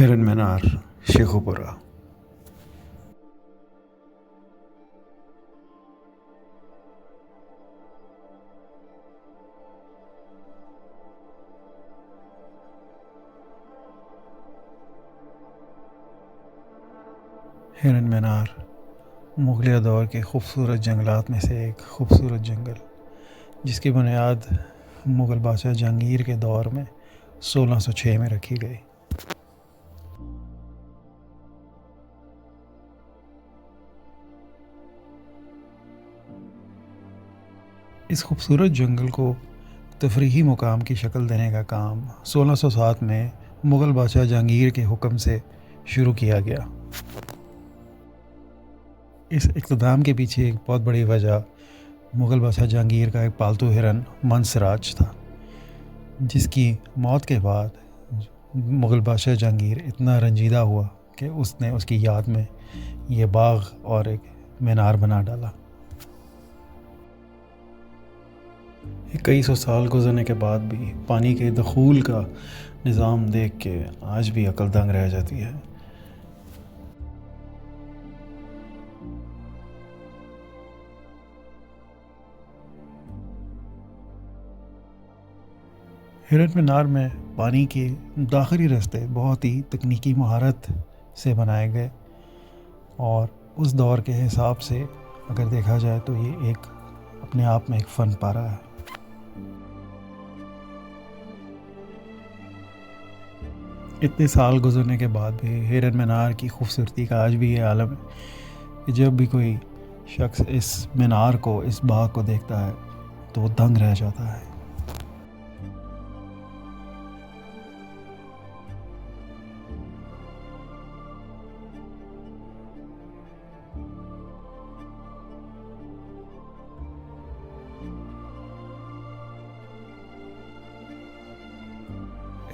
ہرن مینار، شیخوپورہ۔ ہرن مینار مغلیہ دور کے خوبصورت جنگلات میں سے ایک خوبصورت جنگل، جس کی بنیاد مغل بادشاہ جہانگیر کے دور میں 1606 میں رکھی گئی۔ اس خوبصورت جنگل کو تفریحی مقام کی شکل دینے کا کام 1607 میں مغل بادشاہ جہانگیر کے حکم سے شروع کیا گیا۔ اس اقتدام کے پیچھے ایک بہت بڑی وجہ مغل بادشاہ جہانگیر کا ایک پالتو ہرن منسراج تھا، جس کی موت کے بعد مغل بادشاہ جہانگیر اتنا رنجیدہ ہوا کہ اس نے اس کی یاد میں یہ باغ اور ایک مینار بنا ڈالا۔ کئی سو سال گزرنے کے بعد بھی پانی کے دخول کا نظام دیکھ کے آج بھی عقل دنگ رہ جاتی ہے۔ ہرن مینار میں پانی کے داخلی راستے بہت ہی تکنیکی مہارت سے بنائے گئے، اور اس دور کے حساب سے اگر دیکھا جائے تو یہ ایک اپنے آپ میں ایک فن پارہ ہے۔ اتنے سال گزرنے کے بعد بھی ہرن مینار کی خوبصورتی کا آج بھی یہ عالم ہے کہ جب بھی کوئی شخص اس مینار کو، اس باغ کو دیکھتا ہے تو وہ دنگ رہ جاتا ہے۔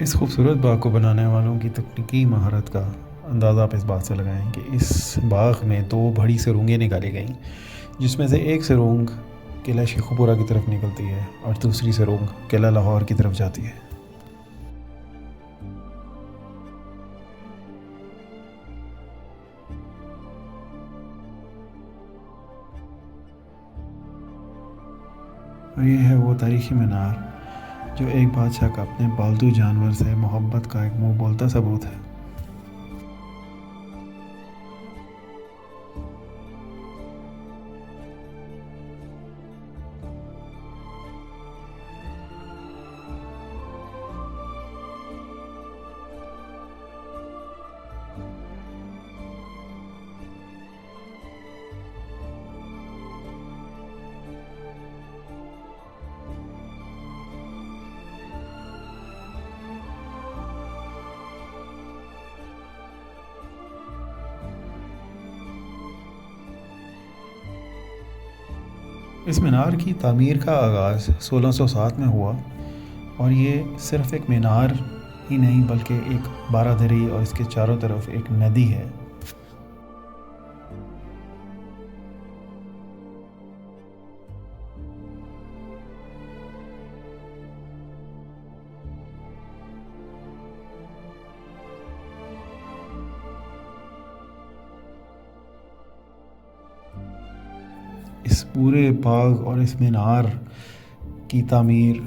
اس خوبصورت باغ کو بنانے والوں کی تکنیکی مہارت کا اندازہ آپ اس بات سے لگائیں کہ اس باغ میں 2 بڑی سرنگیں نکالی گئیں، جس میں سے ایک سرنگ قلعہ شیخوپورہ کی طرف نکلتی ہے اور دوسری سرنگ قلعہ لاہور کی طرف جاتی ہے۔ اور یہ ہے وہ تاریخی مینار جو ایک بادشاہ کا اپنے پالتو جانور سے محبت کا ایک منہ بولتا ثبوت ہے۔ اس مینار کی تعمیر کا آغاز 1607 میں ہوا، اور یہ صرف ایک مینار ہی نہیں بلکہ ایک بارہ دری اور اس کے چاروں طرف ایک ندی ہے۔ اس پورے باغ اور اس مینار کی تعمیر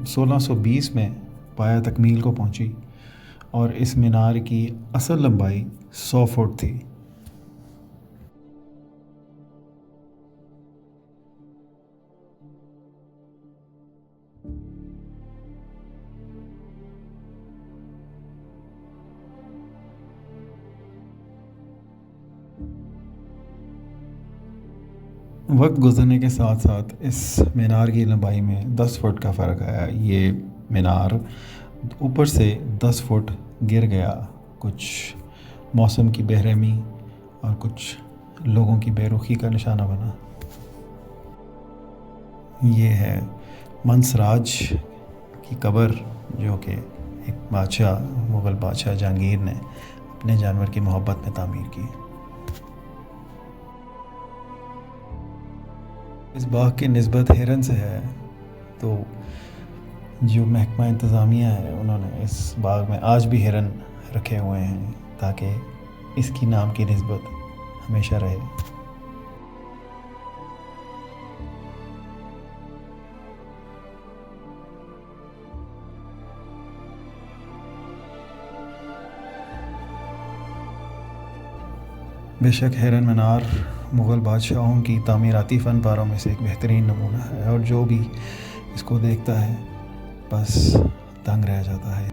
1620 میں پایہ تکمیل کو پہنچی، اور اس مینار کی اصل لمبائی 100 فٹ تھی۔ وقت گزرنے کے ساتھ ساتھ اس مینار کی لمبائی میں 10 فٹ کا فرق آیا۔ یہ مینار اوپر سے 10 فٹ گر گیا، کچھ موسم کی بے رحمی اور کچھ لوگوں کی بے رخی کا نشانہ بنا۔ یہ ہے منسراج کی قبر، جو کہ ایک بادشاہ، مغل بادشاہ جہانگیر نے اپنے جانور کی محبت میں تعمیر کی۔ اس باغ کی نسبت ہرن سے ہے، تو جو محکمہ انتظامیہ ہے انہوں نے اس باغ میں آج بھی ہرن رکھے ہوئے ہیں تاکہ اس کی نام کی نسبت ہمیشہ رہے۔ بے شک ہیرن منار مغل بادشاہوں کی تعمیراتی فن پاروں میں سے ایک بہترین نمونہ ہے، اور جو بھی اس کو دیکھتا ہے بس دنگ رہ جاتا ہے۔